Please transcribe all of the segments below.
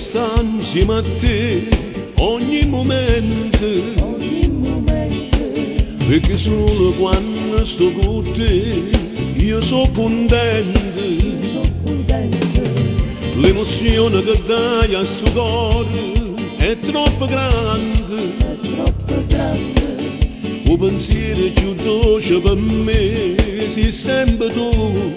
sta insieme a te ogni momento, perché solo quando sto con te io sono contento. L'emozione che dai a sto cuore è troppo grande, il pensiero più dolce per me sei sempre tu,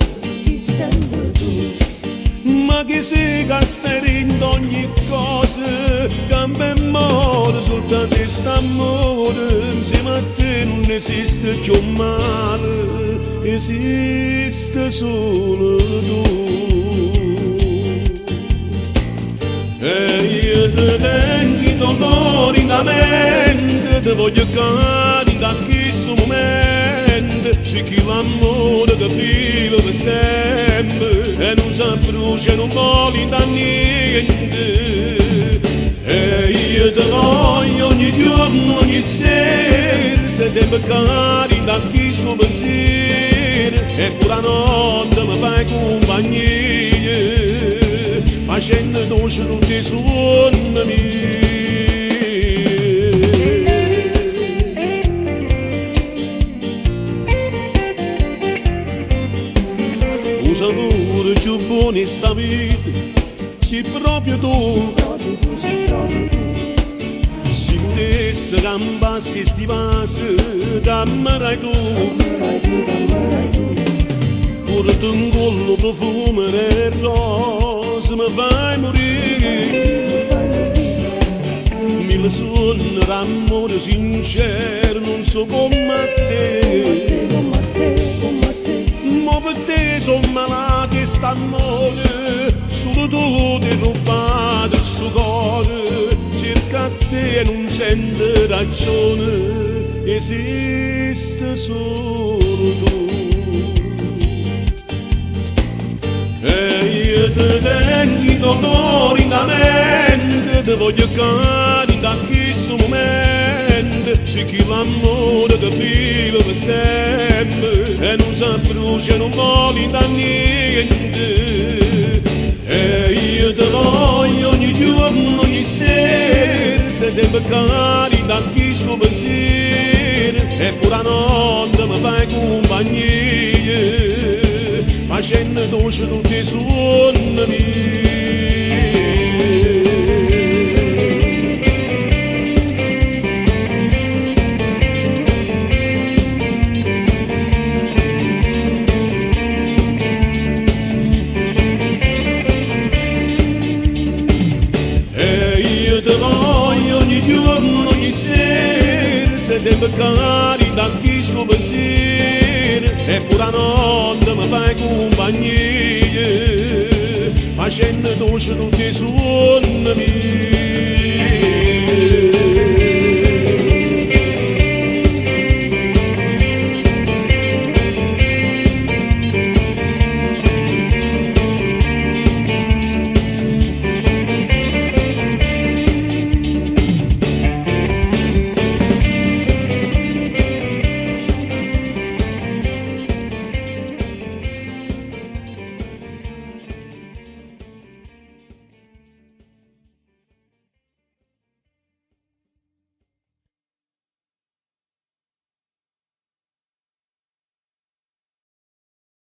ma che sei che stai in ogni cosa, cambia amore, soltanto quest'amore, insieme a te non esiste più male, esiste solo tu. E io ti tengo dolore in la mente, ti voglio cari da questo momento, c'è chi l'amore che vive per sempre e non si brucia, non vuole da niente. E io ti voglio ogni giorno, ogni sera, sei sempre cari da questo pensiero e pure la notte mi fai compagnia, facendo dolce tutti i suoni miei. Un sapore più buono in sta vita, sei proprio tu. Se potessi campassi sti vasi, cammerai tu. Pure tu un collo profumo e rosa mi fai morire. Mille sogni d'amore sincero non so come te. Ma per te sono malato e st'amore, solo tu ti rubato sto cuore. Cerca a te e non sente ragione, esiste solo tu. E io ti tengo dolore in la mente, ti voglio cari da questo momento, c'è chi l'amore che vive per sempre e non si brucia, non vuole da niente. E io ti voglio ogni giorno, ogni sera, sei sempre cari da questo pensiero e pure la notte mi fai compagnia, facendo dolce tutti i suoni miei. E io ti voglio ogni giorno, ogni sera, sei sempre cari da questo pensiero e pure la notte mi fai compagnia, facendo dolce tutti